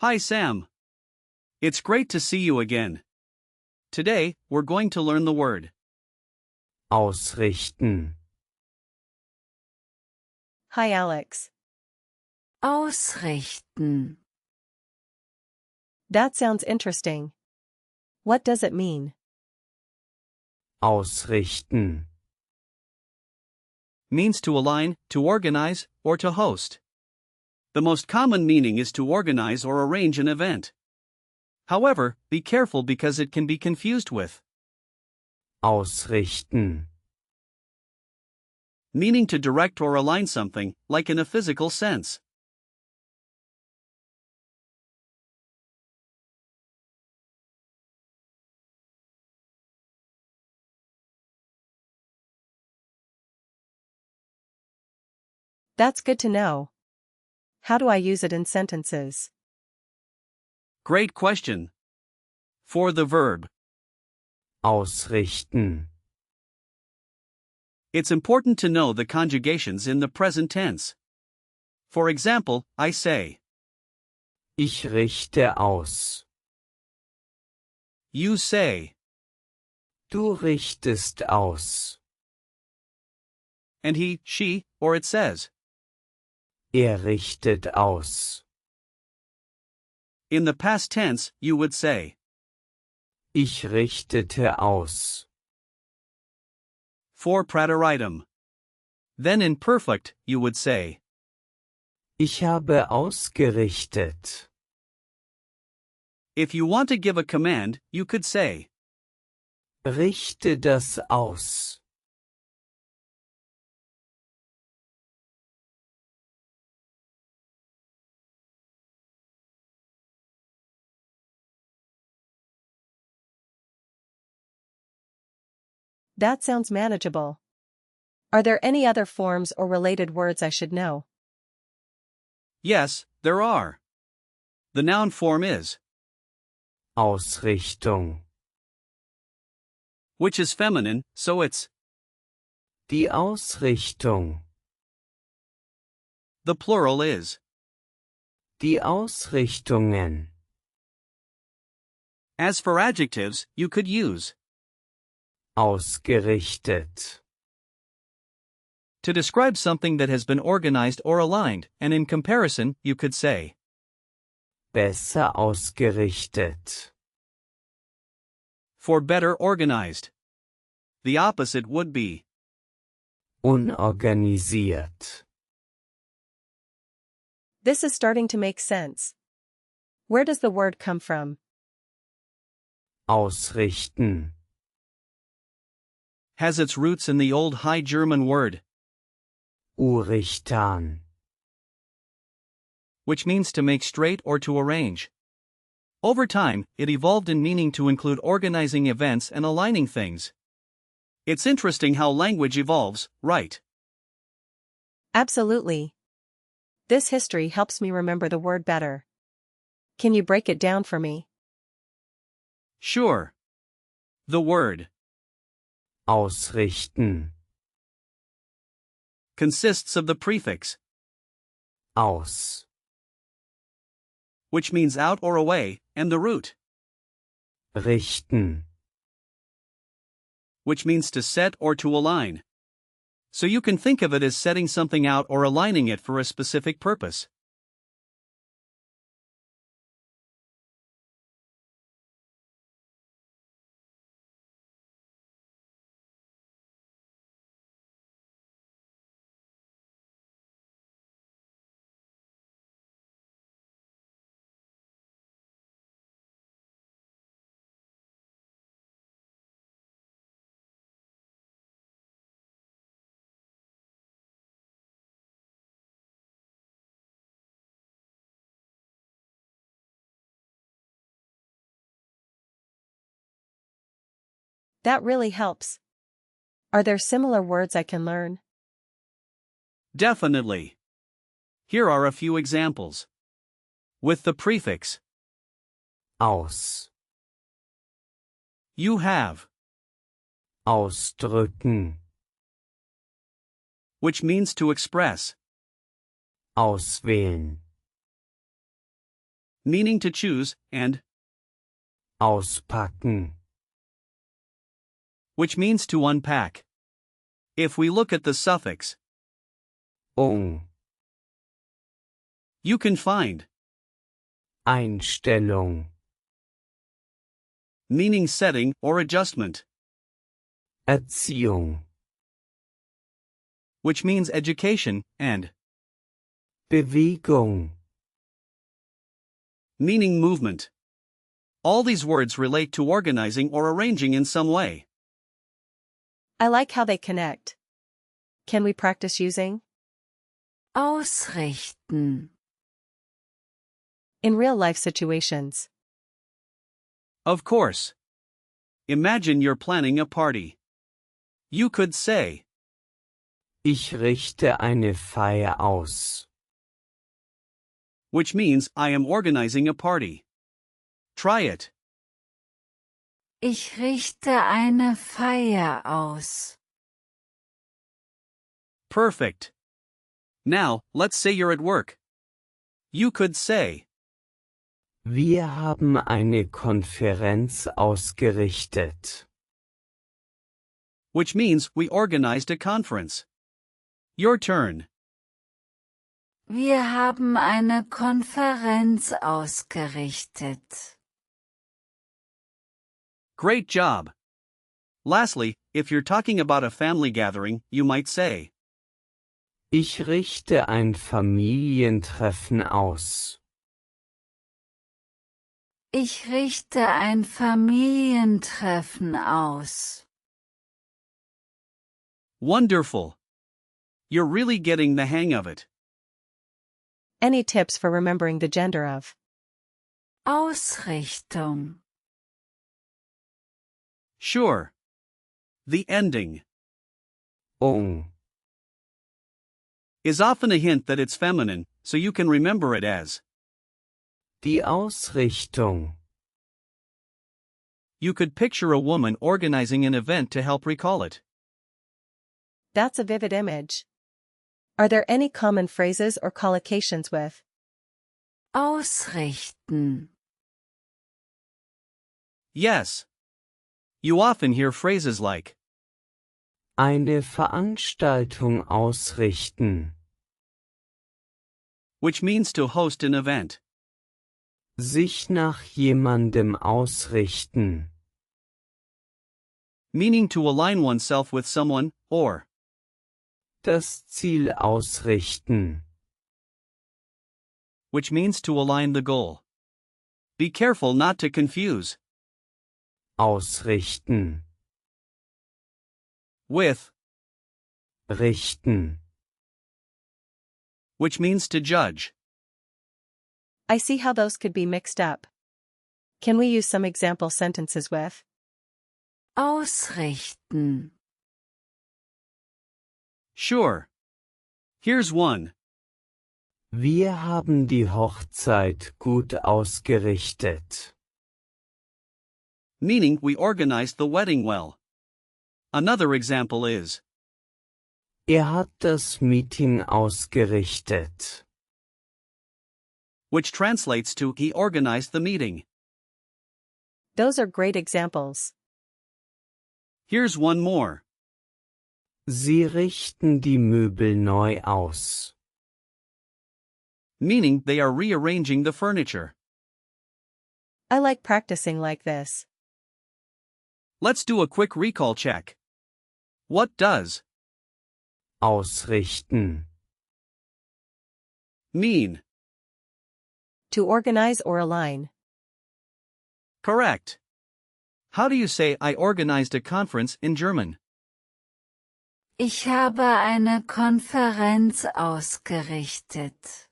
Hi Sam. It's great to see you again. Today, we're going to learn the word Ausrichten. Hi Alex. Ausrichten. That sounds interesting. What does it mean? Ausrichten. means to align, to organize, or to host. The most common meaning is to organize or arrange an event. However, be careful because it can be confused with Ausrichten. meaning to direct or align something, like in a physical sense. That's good to know. How do I use it in sentences? Great question. For the verb, Ausrichten. it's important to know the conjugations in the present tense. For example, I say, Ich richte aus. you say, Du richtest aus. and he, she, or it says. Richtet aus. In the past tense, you would say, Ich richtete aus. for praeteritum. Then in perfect, you would say, Ich habe ausgerichtet. if you want to give a command, you could say, Richte das aus. That sounds manageable. Are there any other forms or related words I should know? yes, there are. The noun form is, Ausrichtung. which is feminine, so it's. Die Ausrichtung. The plural is. Die Ausrichtungen. As for adjectives, you could use Ausgerichtet. to describe something that has been organized or aligned, and in comparison, you could say Besser ausgerichtet. for better organized. The opposite would be Unorganisiert. This is starting to make sense. Where does the word come from? Ausrichten. has its roots in the Old High German word, Urichtan. which means to make straight or to arrange. Over time, it evolved in meaning to include organizing events and aligning things. It's interesting how language evolves, right? Absolutely. This history helps me remember the word better. Can you break it down for me? Sure. The word Ausrichten. consists of the prefix, Aus. which means out or away, and the root, Richten. which means to set or to align. So you can think of it as setting something out or aligning it for a specific purpose. That really helps. Are there similar words I can learn? Definitely. Here are a few examples. With the prefix, Aus. you have, Ausdrücken. which means to express. Auswählen. meaning to choose, and auspacken, which means to unpack. If we look at the suffix ung, you can find Einstellung, meaning setting or adjustment, Erziehung, which means education, and Bewegung, meaning movement. All these words relate to organizing or arranging in some way. I like how they connect. Can we practice using Ausrichten. in real-life situations? Of course. Imagine you're planning a party. You could say, Ich richte eine Feier aus. which means I am organizing a party. Try it. Ich richte eine Feier aus. Perfect. Now, let's say you're at work. You could say, Wir haben eine Konferenz ausgerichtet. which means we organized a conference. Your turn. Wir haben eine Konferenz ausgerichtet. Great job. Lastly, if you're talking about a family gathering, you might say, Ich richte ein Familientreffen aus. Ich richte ein Familientreffen aus. wonderful. You're really getting the hang of it. Any tips for remembering the gender of Ausrichtung. Sure. The ending Ung, is often a hint that it's feminine, so you can remember it as. die Ausrichtung, You could picture a woman organizing an event to help recall it. That's a vivid image. Are there any common phrases or collocations with Ausrichten. Yes. You often hear phrases like, eine Veranstaltung ausrichten, which means to host an event, sich nach jemandem ausrichten, meaning to align oneself with someone, or das Ziel ausrichten, which means to align the goal. Be careful not to confuse ausrichten, with, richten, which means to judge. I see how those could be mixed up. Can we use some example sentences with Ausrichten. Sure. Here's one. Wir haben die Hochzeit gut ausgerichtet. Meaning we organized the wedding well. Another example is, Hat das Meeting ausgerichtet. which translates to he organized the meeting. Those are great examples. Here's one more. Sie richten die Möbel neu aus. Meaning they are rearranging the furniture. I like practicing like this. Let's do a quick recall check. What does Ausrichten. mean? To organize or align. Correct. How do you say I organized a conference in German? Ich habe eine Konferenz ausgerichtet.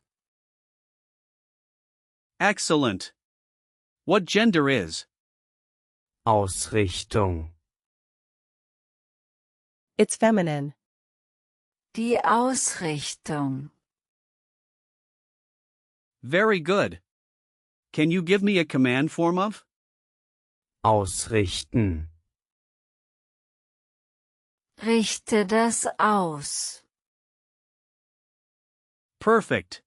Excellent. What gender is? Ausrichtung. It's feminine. Die Ausrichtung. Very good. Can you give me a command form of? Ausrichten. Richte das aus. Perfect.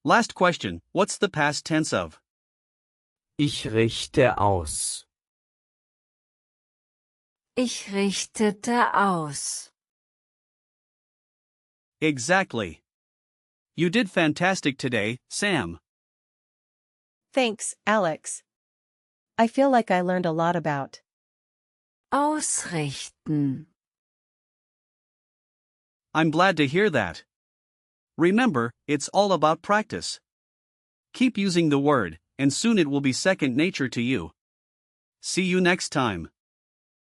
Last question, what's the past tense of? Ich richte aus. Ich richtete aus. Exactly. You did fantastic today, Sam. Thanks, Alex. I feel like I learned a lot about Ausrichten. I'm glad to hear that. Remember, it's all about practice. Keep using the word, and soon it will be second nature to you. See you next time.